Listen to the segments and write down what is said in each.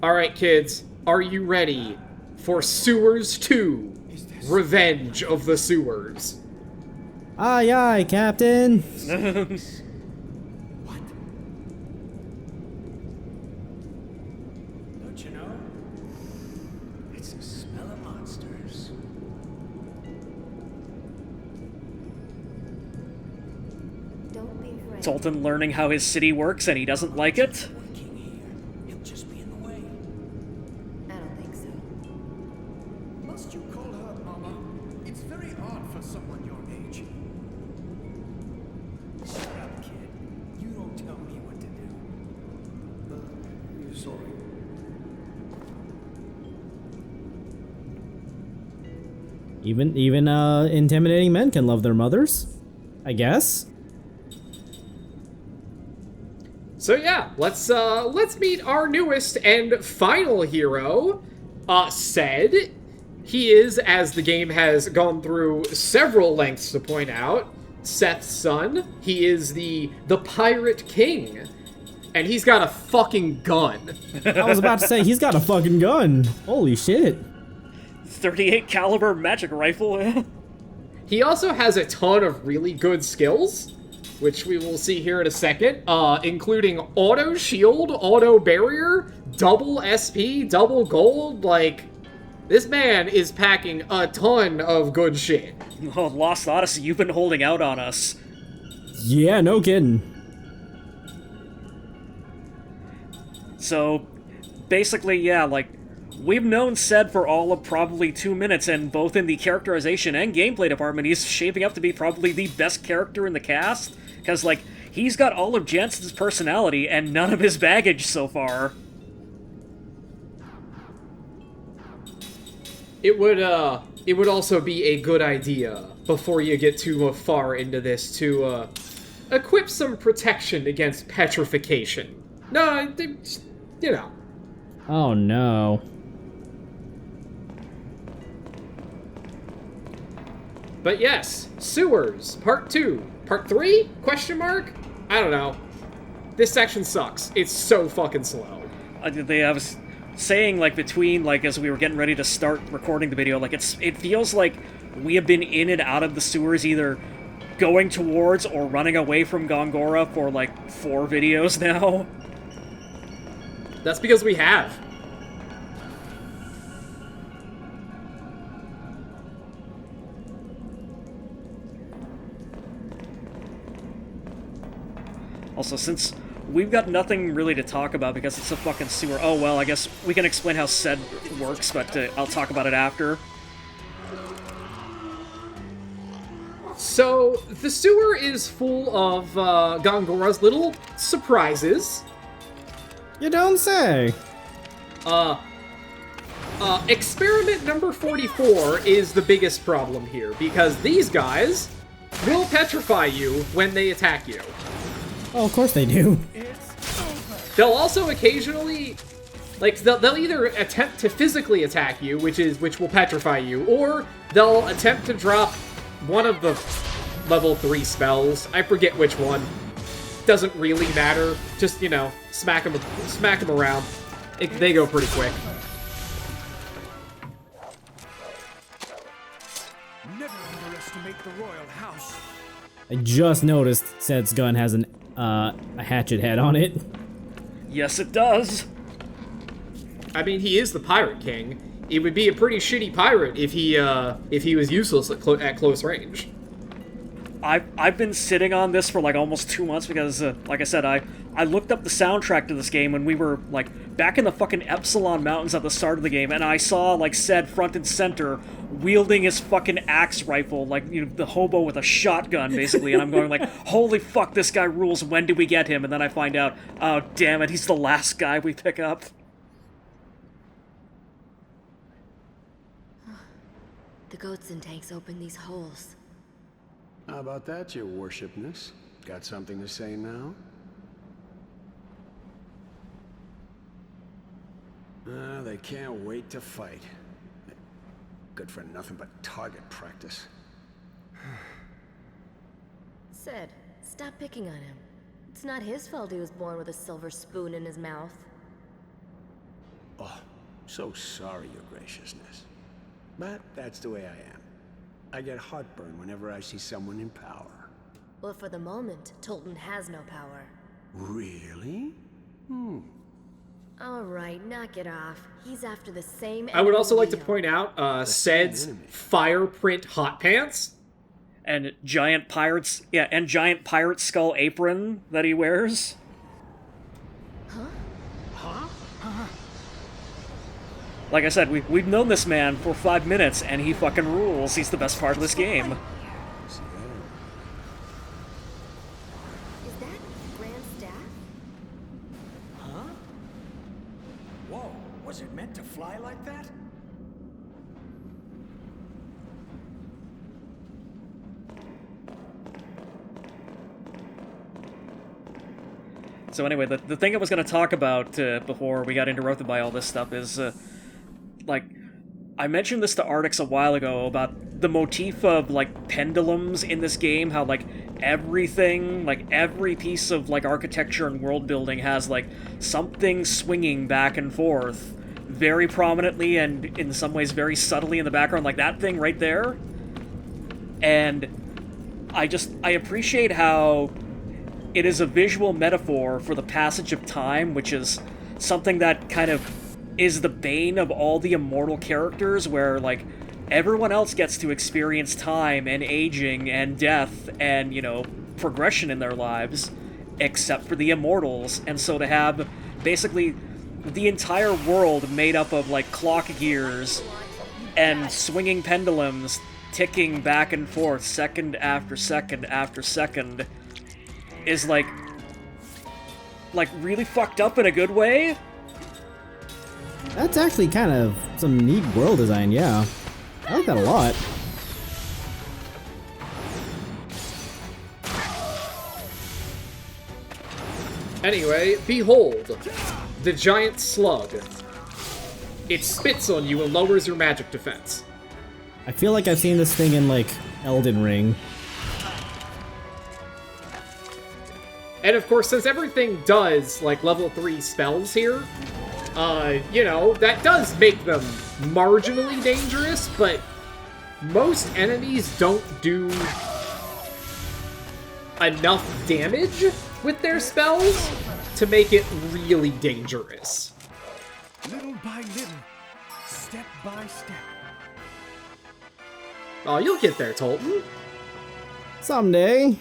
Alright, kids, are you ready for Sewers 2? Revenge of the Sewers. Aye, aye, Captain. What? Don't you know? It's the smell of monsters. Don't be afraid. Sultan learning how his city works and he doesn't like it. King here. He'll just be in the way. I don't think so. Must you call her Mama? It's very odd for someone your age. Shut up, kid. You don't tell me what to do. Sorry. Even intimidating men can love their mothers, I guess. So yeah, let's meet our newest and final hero, Ced. He is, as the game has gone through several lengths to point out, Seth's son. He is the Pirate King. And he's got a fucking gun. I was about to say, he's got a fucking gun. Holy shit. 38 caliber magic rifle. He also has a ton of really good skills, which we will see here in a second, including auto shield, auto barrier, double SP, double gold. Like, this man is packing a ton of good shit. Oh, Lost Odyssey, you've been holding out on us. Yeah, no kidding. So, basically, yeah, like, we've known Ced for all of probably 2 minutes, and both in the characterization and gameplay department, he's shaping up to be probably the best character in the cast. Because, like, he's got all of Jensen's personality and none of his baggage so far. It would also be a good idea, before you get too far into this, to, equip some protection against petrification. No, you know. Oh no. But yes, Sewers, Part 2. Part 3? Question mark? I don't know. This section sucks. It's so fucking slow. I was saying, like, between, like, as we were getting ready to start recording the video, like, it feels like we have been in and out of the sewers, either going towards or running away from Gongora for, like, 4 videos now. That's because we have. Also, since we've got nothing really to talk about because it's a fucking sewer... Oh, well, I guess we can explain how Ced works, but I'll talk about it after. So, the sewer is full of Gongora's little surprises. You don't say. Experiment number 44 is the biggest problem here, because these guys will petrify you when they attack you. Oh, of course they do. They'll also occasionally, like, they'll either attempt to physically attack you, which will petrify you, or they'll attempt to drop one of the level 3 spells. I forget which one. Doesn't really matter. Just, you know, smack them around. They go pretty quick. Never underestimate the royal house. I just noticed Ced's gun has a hatchet head on it. Yes, it does. I mean, he is the Pirate King. It would be a pretty shitty pirate if he was useless at close range. I've been sitting on this for like almost 2 months because, like I said, I looked up the soundtrack to this game when we were like back in the fucking Epsilon Mountains at the start of the game, and I saw like Ced front and center wielding his fucking axe rifle, like, you know, the hobo with a shotgun basically, and I'm going like, holy fuck, this guy rules. When do we get him? And then I find out, oh damn it, he's the last guy we pick up. The goats and tanks open these holes. How about that, your worshipness? Got something to say now? They can't wait to fight. Good for nothing but target practice. Ced, stop picking on him. It's not his fault he was born with a silver spoon in his mouth. Oh, so sorry, Your Graciousness. But that's the way I am. I get heartburn whenever I see someone in power. Well, for the moment, Tolton has no power. Really? All right, knock it off. He's after the same. I would also enemy like to we are. point out Sed's enemy. fire print hot pants. And giant pirate's skull apron that he wears. Like I said, we've known this man for 5 minutes, and he fucking rules. He's the best part of this game. Is that Grand Staff? Whoa, was it meant to fly like that? So anyway, the thing I was going to talk about before we got interrupted by all this stuff is, like, I mentioned this to Artix a while ago about the motif of, like, pendulums in this game, how, like, everything, like, every piece of, like, architecture and world building has, like, something swinging back and forth very prominently and in some ways very subtly in the background, like that thing right there. And I appreciate how it is a visual metaphor for the passage of time, which is something that kind of is the bane of all the immortal characters, where, like, everyone else gets to experience time and aging and death and, you know, progression in their lives, except for the immortals. And so to have basically the entire world made up of, like, clock gears and swinging pendulums ticking back and forth second after second after second is, like really fucked up in a good way. That's actually kind of some neat world design, yeah. I like that a lot. Anyway, behold, the giant slug. It spits on you and lowers your magic defense. I feel like I've seen this thing in, like, Elden Ring. And of course, since everything does, like, level 3 spells here, you know, that does make them marginally dangerous, but most enemies don't do enough damage with their spells to make it really dangerous. Little by little, step by step. Oh, you'll get there, Tolton. Someday.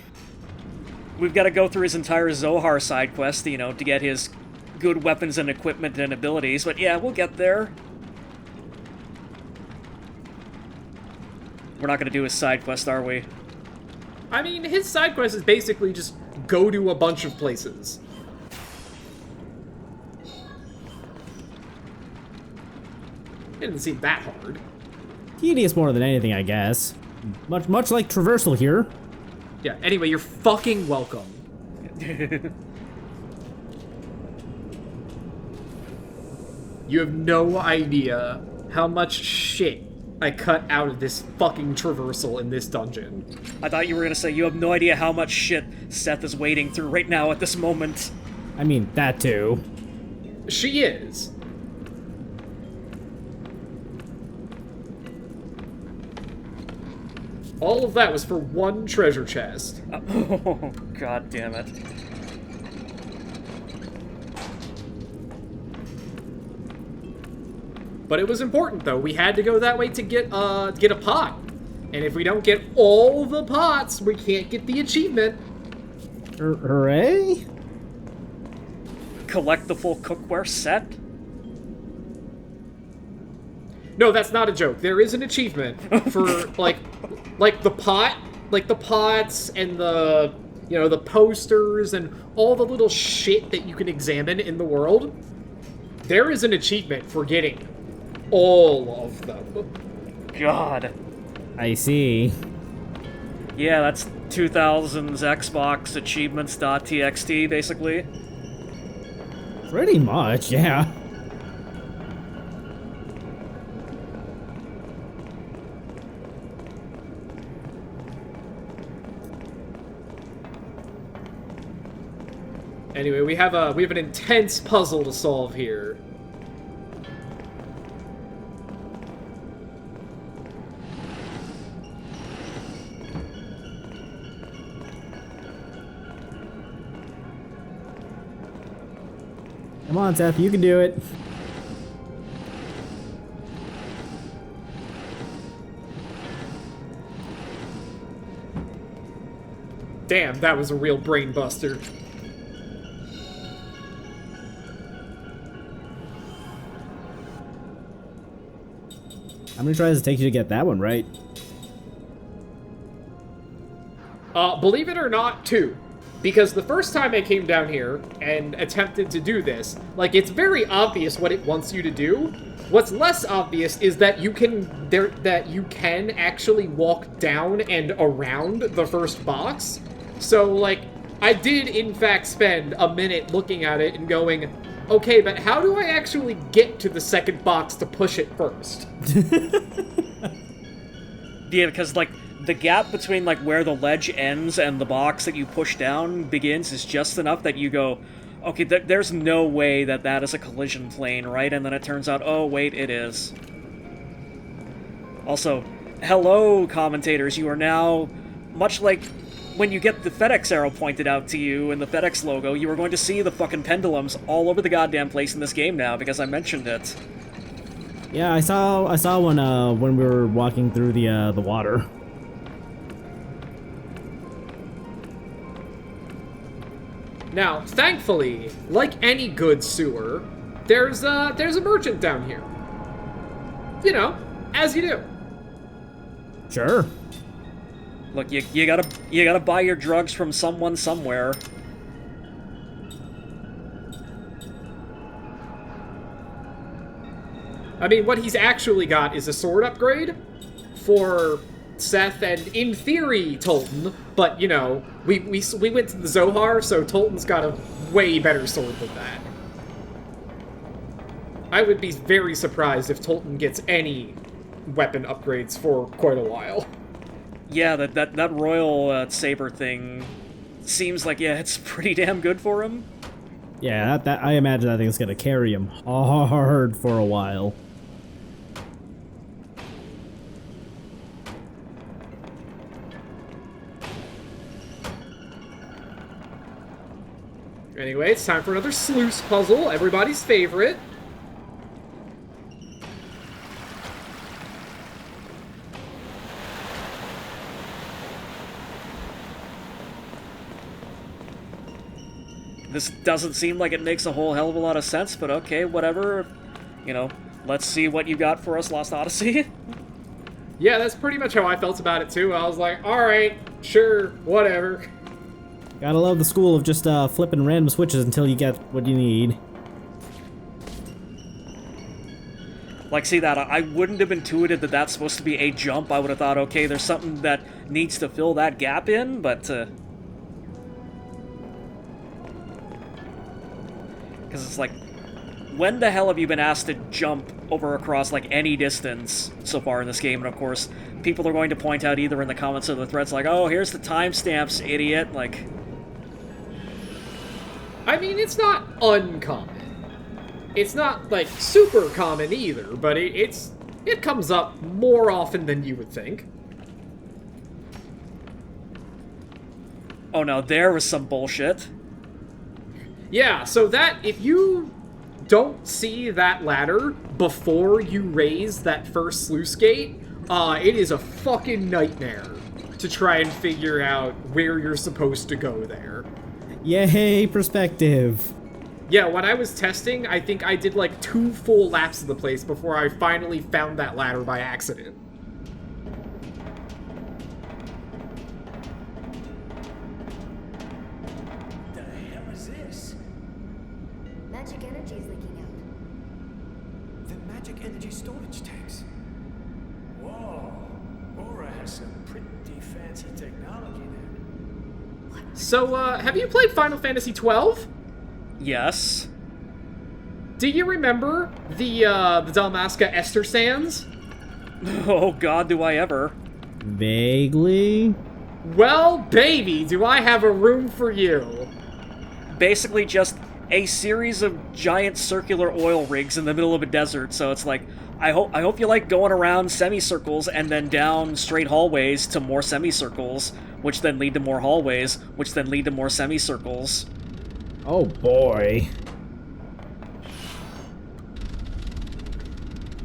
We've got to go through his entire Zohar side quest, you know, to get his good weapons and equipment and abilities, but yeah, we'll get there. We're not going to do his side quest, are we? I mean, his side quest is basically just go to a bunch of places. It didn't seem that hard. Tedious more than anything, I guess. Much like traversal here. Yeah, anyway, you're fucking welcome. You have no idea how much shit I cut out of this fucking traversal in this dungeon. I thought you were going to say you have no idea how much shit Seth is wading through right now at this moment. I mean, that too. She is. All of that was for one treasure chest. Oh, god damn it. But it was important, though. We had to go that way to get a pot. And if we don't get all the pots, we can't get the achievement. Hooray? Collect the full cookware set? No, that's not a joke. There is an achievement for, like the pot, like the pots and the, you know, the posters and all the little shit that you can examine in the world. There is an achievement for getting all of them. God. I see. Yeah, that's 2000's Xbox achievements.txt, basically. Pretty much, yeah. Anyway, we have an intense puzzle to solve here. Come on, Seth, you can do it. Damn, that was a real brain buster. How many tries does it take you to get that one right? Believe it or not, 2. Because the first time I came down here and attempted to do this, like, it's very obvious what it wants you to do. What's less obvious is that you can actually walk down and around the first box. So, like, I did, in fact, spend a minute looking at it and going, okay, but how do I actually get to the second box to push it first? Yeah, because, like, the gap between, like, where the ledge ends and the box that you push down begins is just enough that you go, okay, there's no way that that is a collision plane, right? And then it turns out, oh, wait, it is. Also, hello, commentators, you are now, much like when you get the FedEx arrow pointed out to you and the FedEx logo, you are going to see the fucking pendulums all over the goddamn place in this game now, because I mentioned it. Yeah, I saw one when we were walking through the water. Now, thankfully, like any good sewer, there's a merchant down here. You know, as you do. Sure. Look, you gotta buy your drugs from someone somewhere. I mean, what he's actually got is a sword upgrade for Seth and, in theory, Tolton. But, you know, we went to the Zohar, so Tolton's got a way better sword than that. I would be very surprised if Tolton gets any weapon upgrades for quite a while. Yeah, that royal saber thing seems like, yeah, it's pretty damn good for him. Yeah, that I imagine that thing's gonna carry him hard for a while. Anyway, it's time for another sluice puzzle, everybody's favorite. This doesn't seem like it makes a whole hell of a lot of sense, but okay, whatever. You know, let's see what you got for us, Lost Odyssey. Yeah, that's pretty much how I felt about it, too. I was like, alright, sure, whatever. Gotta love the school of just flipping random switches until you get what you need. Like, see that, I wouldn't have intuited that that's supposed to be a jump. I would have thought, okay, there's something that needs to fill that gap in, but, because it's like, when the hell have you been asked to jump over across, like, any distance so far in this game? And, of course, people are going to point out either in the comments or the threads, like, oh, here's the timestamps, idiot, like... I mean, it's not uncommon. It's not, like, super common either, but it comes up more often than you would think. Oh no, there was some bullshit. Yeah, so that, if you don't see that ladder before you raise that first sluice gate, it is a fucking nightmare to try and figure out where you're supposed to go there. Yay, perspective. Yeah, when I was testing, I think I did like 2 full laps of the place before I finally found that ladder by accident. The hell is this? Magic energy is leaking out. The magic energy storage tanks. Whoa. Aura has some pretty fancy technology there. So, have you played Final Fantasy XII? Yes. Do you remember the Dalmasca Ester Sands? Oh god, do I ever. Vaguely? Well, baby, do I have a room for you. Basically just a series of giant circular oil rigs in the middle of a desert, so it's like, I hope you like going around semicircles and then down straight hallways to more semicircles, which then lead to more hallways, which then lead to more semicircles. Oh boy.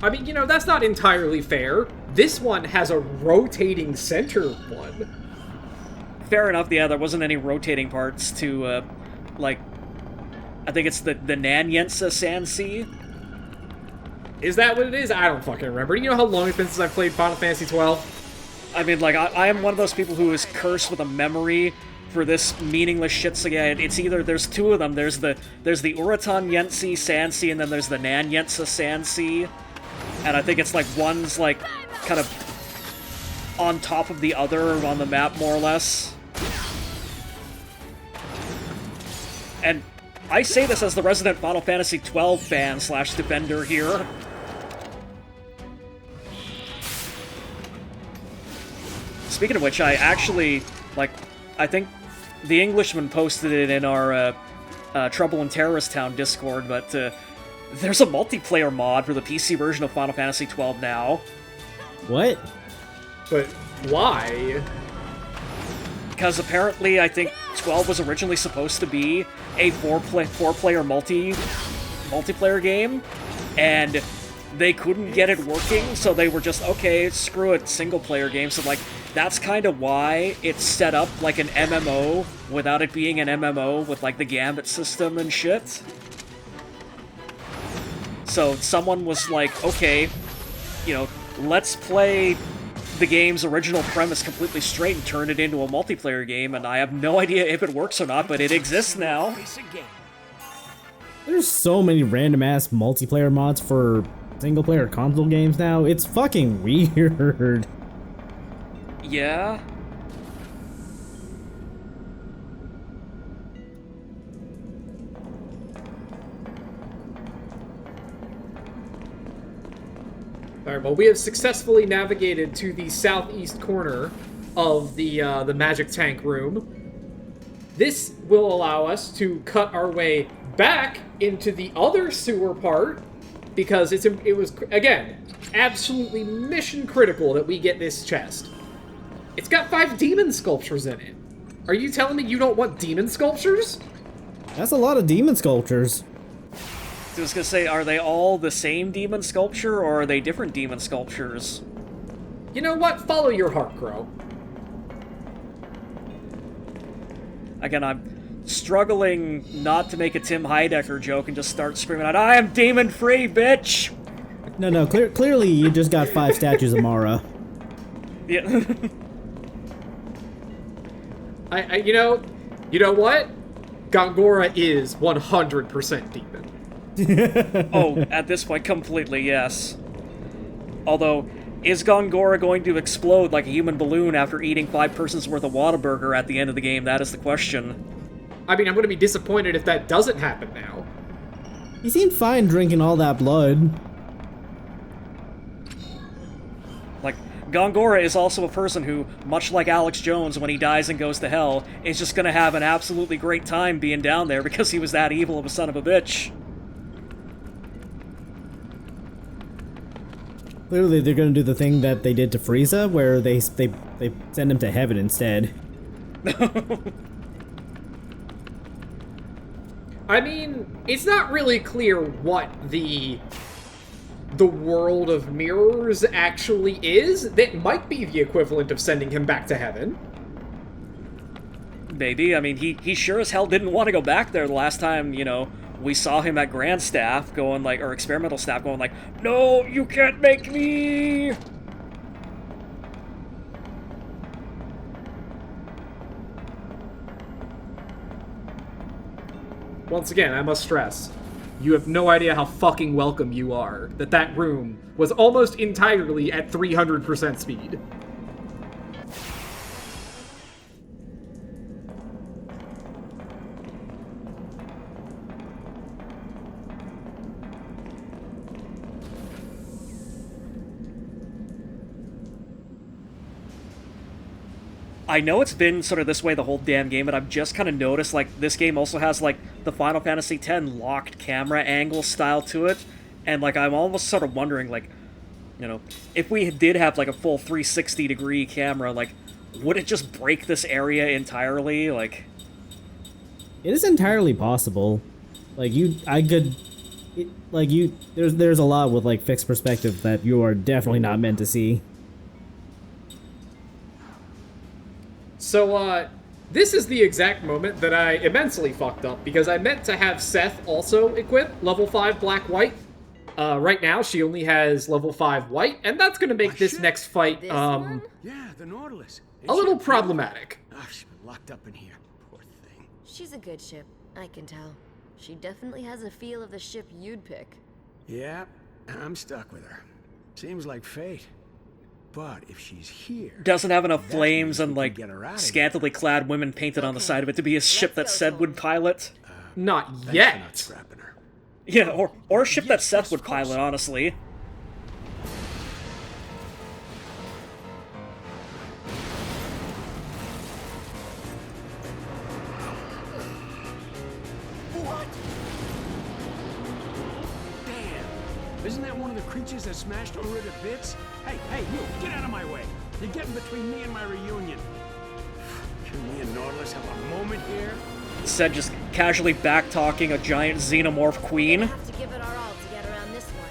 I mean, you know, that's not entirely fair. This one has a rotating center one. Fair enough, yeah, there wasn't any rotating parts to, like, I think it's the Nanyensa Sansi. Is that what it is? I don't fucking remember. Do you know how long it's been since I played Final Fantasy 12? I mean, like, I am one of those people who is cursed with a memory for this meaningless shit. Again, it's either, there's two of them. There's the Uratan Yensi Sansi, and then there's the Nanyensa Sansi. And I think it's like one's like kind of on top of the other on the map, more or less. And I say this as the resident Final Fantasy 12 fan / defender here. Speaking of which, I actually, like, I think the Englishman posted it in our Trouble in Terrorist Town Discord, but there's a multiplayer mod for the PC version of Final Fantasy 12 now. What? But why? Because apparently, I think 12 was originally supposed to be a four-player multiplayer game, and they couldn't get it working, so they were just, okay, screw it, single-player game. So, like, that's kind of why it's set up like an MMO without it being an MMO with, like, the Gambit system and shit. So someone was like, okay, you know, let's play the game's original premise completely straight and turn it into a multiplayer game, and I have no idea if it works or not, but it exists now. There's so many random-ass multiplayer mods for single-player console games now. It's fucking weird. Yeah? Alright, well, we have successfully navigated to the southeast corner of the magic tank room. This will allow us to cut our way back into the other sewer part, because it was, again, absolutely mission critical that we get this chest. It's got 5 demon sculptures in it. Are you telling me you don't want demon sculptures? That's a lot of demon sculptures. I was gonna say, are they all the same demon sculpture, or are they different demon sculptures? You know what? Follow your heart, Crow. Again, I'm struggling not to make a Tim Heidecker joke and just start screaming out, I am demon-free, bitch! No, clearly you just got 5 statues of Mara. Yeah. You know what? Gongora is 100% demon. Oh, at this point, completely, yes. Although, is Gongora going to explode like a human balloon after eating 5 persons worth of Whataburger at the end of the game? That is the question. I mean, I'm going to be disappointed if that doesn't happen now. He seemed fine drinking all that blood. Like, Gongora is also a person who, much like Alex Jones when he dies and goes to hell, is just gonna have an absolutely great time being down there because he was that evil of a son of a bitch. Clearly they're gonna do the thing that they did to Frieza, where they send him to heaven instead. I mean, it's not really clear what the world of mirrors actually is. That might be the equivalent of sending him back to heaven. Maybe. I mean, he sure as hell didn't want to go back there the last time, you know, we saw him at Grand Staff going like, or Experimental Staff going like, no, you can't make me! Once again, I must stress, you have no idea how fucking welcome you are. That room was almost entirely at 300% speed. I know it's been sort of this way the whole damn game, but I've just kind of noticed, like, this game also has, like, the Final Fantasy X locked camera angle style to it, and, like, I'm almost sort of wondering, like, you know, if we did have, like, a full 360-degree camera, like, would it just break this area entirely? Like... It is entirely possible. Like, I could there's a lot with like fixed perspective that you are definitely not meant to see. So, this is the exact moment that I immensely fucked up, because I meant to have Seth also equip level 5 black-white. Right now, she only has level 5 white, and that's gonna make this next fight, This one? Yeah, the Nautilus. a little problematic. Oh, she's been locked up in here. Poor thing. She's a good ship, I can tell. She definitely has a feel of the ship you'd pick. Yeah, I'm stuck with her. Seems like fate. But if she's here... Doesn't have enough that flames means we and, can like, get her out of scantily clad women painted on the side of it to be a ship that Let's go, Seth would pilot. Not Thanks for not yet. scrapping her. Yeah, or a ship that Seth would pilot, honestly. What? Damn! Isn't that one of the creatures that smashed over to bits? Hey, you, get out of my way! You're getting between me and my reunion. Can me and Nautilus have a moment here? Said just casually back-talking a giant xenomorph queen. We'll have to give it our all to get around this one.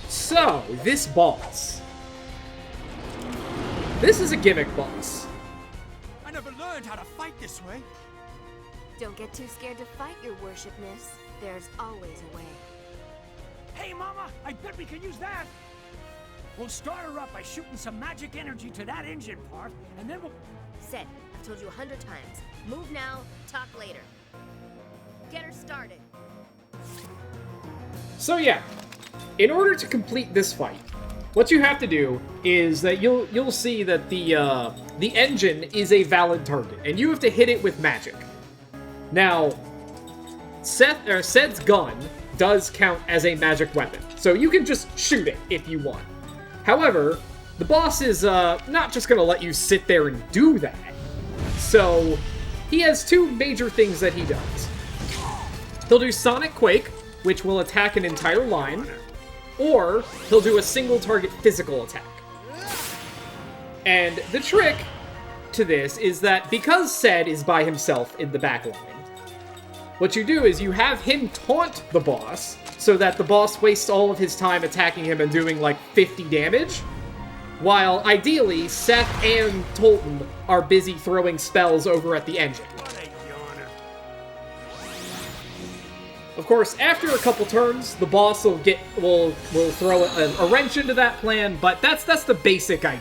So, this boss. This is a gimmick boss. I never learned how to fight this way. Don't get too scared to fight, your worshipness. There's always a way. Hey, Mama, I bet we can use that. We'll start her up by shooting some magic energy to that engine part, and then we'll... Said, I've told you 100 times. Move now, talk later. Get her started. So yeah, in order to complete this fight, what you have to do is that you'll see that the engine is a valid target, and you have to hit it with magic. Now, Sed's gun does count as a magic weapon, so you can just shoot it if you want. However, the boss is not just gonna let you sit there and do that. So, he has two major things that he does. He'll do Sonic Quake, which will attack an entire line, or he'll do a single target physical attack. And the trick to this is that because Sed is by himself in the back line, what you do is you have him taunt the boss so that the boss wastes all of his time attacking him and doing like 50 damage, while ideally Seth and Tolton are busy throwing spells over at the engine. What a yawner. Of course, after a couple turns, the boss will throw a wrench into that plan, but that's the basic idea.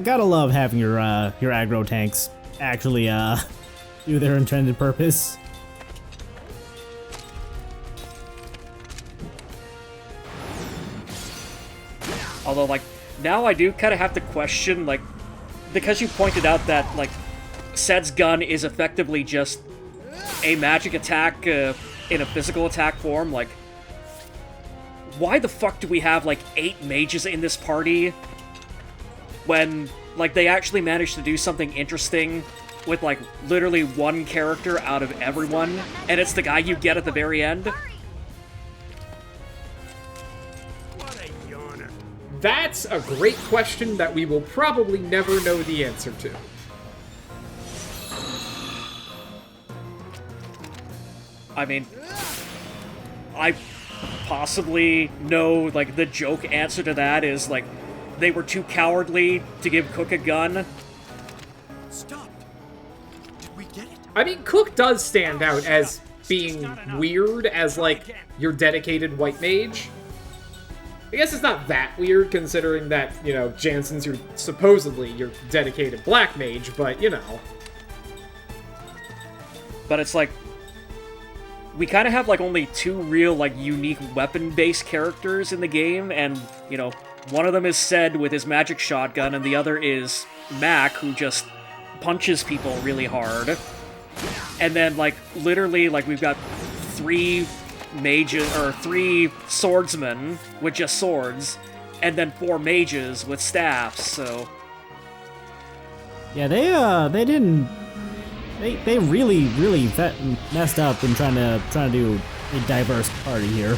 Gotta love having your aggro tanks actually do their intended purpose. Although, like, now I do kind of have to question, like, because you pointed out that, like, Sed's gun is effectively just a magic attack in a physical attack form, like, why the fuck do we have, like, 8 mages in this party when, like, they actually managed to do something interesting with, like, literally one character out of everyone, and it's the guy you get at the very end? What a yawner. That's a great question that we will probably never know the answer to. I mean, I possibly know, like, the joke answer to that is, like, they were too cowardly to give Cook a gun. Stop. Did we get it? I mean, Cook does stand out as being weird as, like, your dedicated white mage. I guess it's not that weird, considering that, you know, Jansen's supposedly your dedicated black mage, but, you know. But it's like, we kind of have, like, only 2 real, like, unique weapon-based characters in the game, and, you know, one of them is Sed with his magic shotgun, and the other is Mac, who just punches people really hard. And then, like, literally, like, we've got 3 mages, or 3 swordsmen with just swords, and then 4 mages with staffs, so... Yeah, they didn't. They really messed up in trying to do a diverse party here.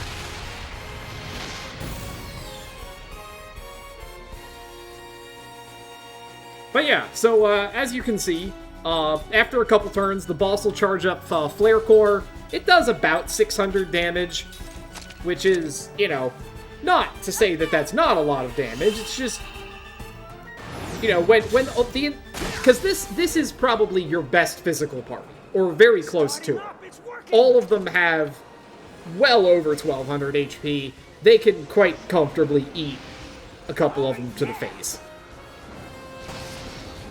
But yeah, so as you can see, after a couple turns, the boss will charge up Flare Core. It does about 600 damage, which is, you know, not to say that that's not a lot of damage. It's just, you know, because this is probably your best physical party, or very close to it. All of them have well over 1200 HP. They can quite comfortably eat a couple of them to the face.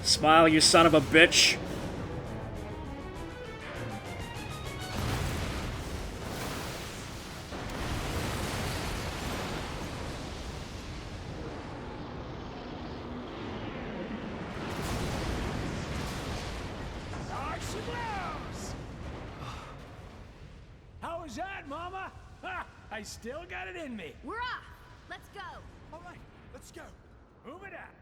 Smile, you son of a bitch. How was that, Mama? Ha! I still got it in me. We're off. Let's go. All right, let's go. Move it out.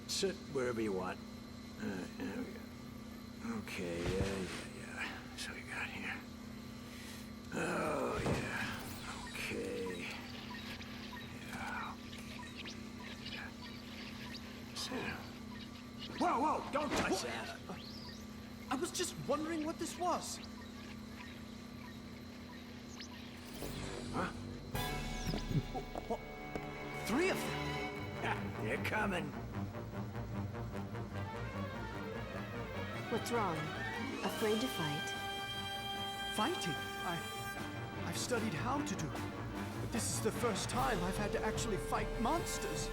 Sit wherever you want. There we go. Okay, yeah. So we got here. Oh, yeah. Okay. Yeah. So. Whoa, don't touch that. I was just wondering what this was. Huh? What? 3 of them? Ha, they're coming. What's wrong? Afraid to fight? Fighting? I've studied how to do it. But this is the first time I've had to actually fight monsters.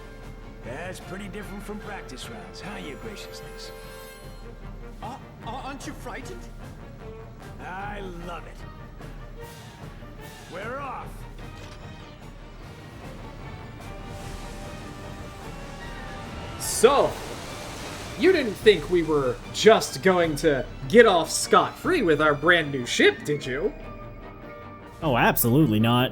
That's pretty different from practice rounds, huh, your graciousness? Aren't you frightened? I love it. We're off. So, you didn't think we were just going to get off scot-free with our brand new ship, did you? Oh, absolutely not.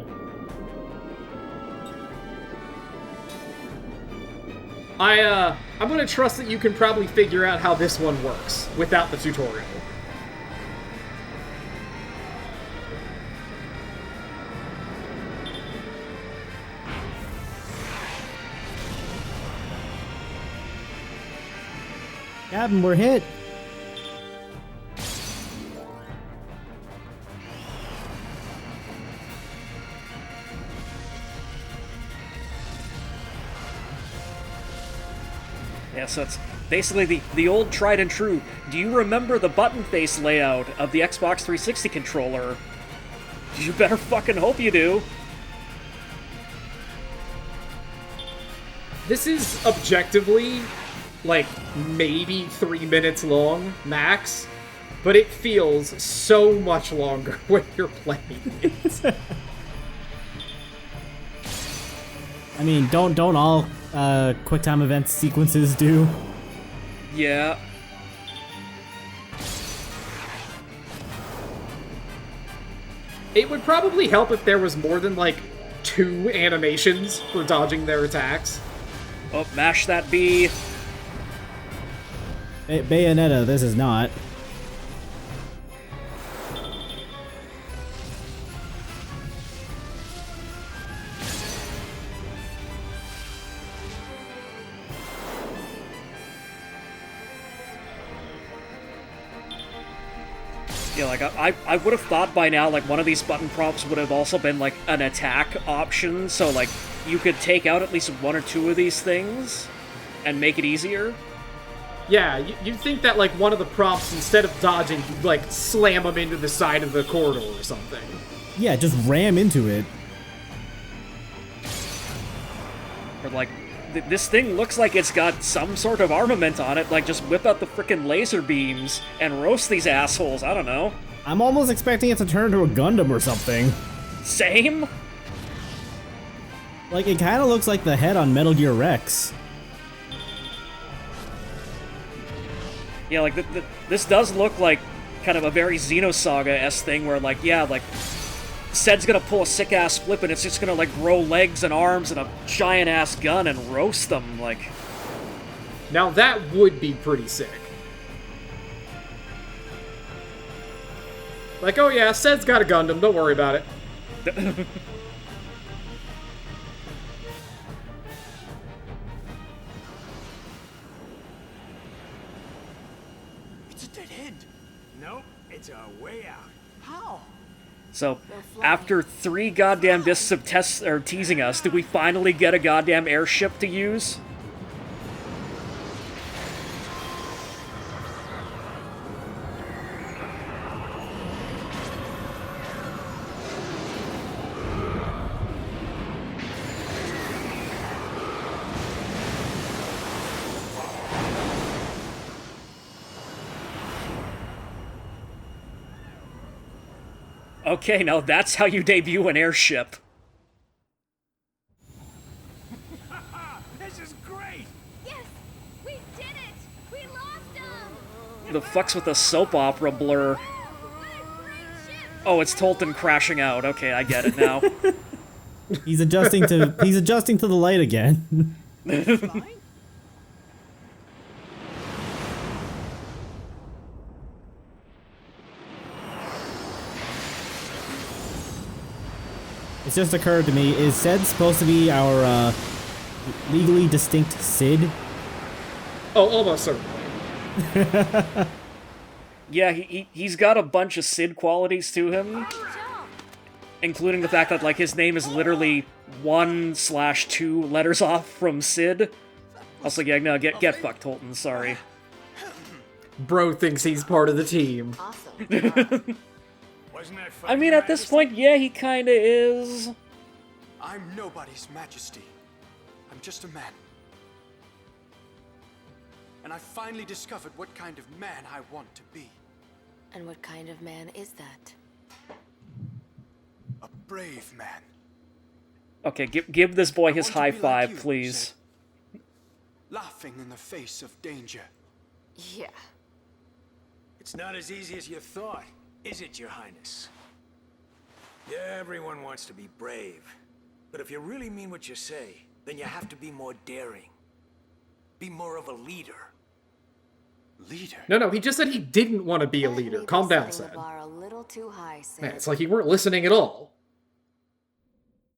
I'm gonna trust that you can probably figure out how this one works without the tutorial. Captain, we're hit. Yeah, so it's basically the old tried and true. Do you remember the button face layout of the Xbox 360 controller? You better fucking hope you do. This is objectively, like, maybe 3 minutes long, max, but it feels so much longer when you're playing it. I mean, don't all QuickTime event sequences do? Yeah. It would probably help if there was more than, like, 2 animations for dodging their attacks. Oh, mash that B. Bayonetta, this is not. Yeah, like, I would have thought by now, like, one of these button prompts would have also been, like, an attack option, so, like, you could take out at least 1 or 2 of these things and make it easier. Yeah, you'd think that, like, one of the prompts, instead of dodging, you'd, like, slam them into the side of the corridor or something. Yeah, just ram into it. Or, like, this thing looks like it's got some sort of armament on it, like, just whip out the frickin' laser beams and roast these assholes, I don't know. I'm almost expecting it to turn into a Gundam or something. Same? Like, it kind of looks like the head on Metal Gear Rex. Yeah, like, this does look like kind of a very Xenosaga-esque thing where, like, yeah, like, Ced's gonna pull a sick-ass flip and it's just gonna, like, grow legs and arms and a giant-ass gun and roast them, like... Now that would be pretty sick. Like, oh yeah, Sed's got a Gundam, don't worry about it. It's a dead end. Nope, it's a way out. How? So, after 3 goddamn discs of teasing us, did we finally get a goddamn airship to use? Okay, now that's how you debut an airship. This is great! Yes! We did it! We lost him! The fuck's with the soap opera blur? What a great ship! Oh, it's Tolton crashing out. Okay, I get it now. He's adjusting to the light again. Fine? It's just occurred to me, is Sid supposed to be our legally distinct Sid? Oh, almost certainly. Yeah, he's got a bunch of Sid qualities to him, including the fact that, like, his name is literally 1/2 letters off from Sid. Also, yeah, no, get fucked, Tolton, sorry. Bro thinks he's part of the team. Awesome. Wasn't that funny? I mean, at this point, yeah, he kinda is. I'm nobody's majesty. I'm just a man. And I finally discovered what kind of man I want to be. And what kind of man is that? A brave man. Okay, give this boy his I want to high be like five, you, please. Sid. Laughing in the face of danger. Yeah. It's not as easy as you thought, is it, Your Highness? Yeah, everyone wants to be brave. But if you really mean what you say, then you have to be more daring. Be more of a leader. Leader? No, he just said he didn't want to be a That leader. may be Calm down, setting Sed. the bar a little too high, Sid. Man, it's like you weren't listening at all.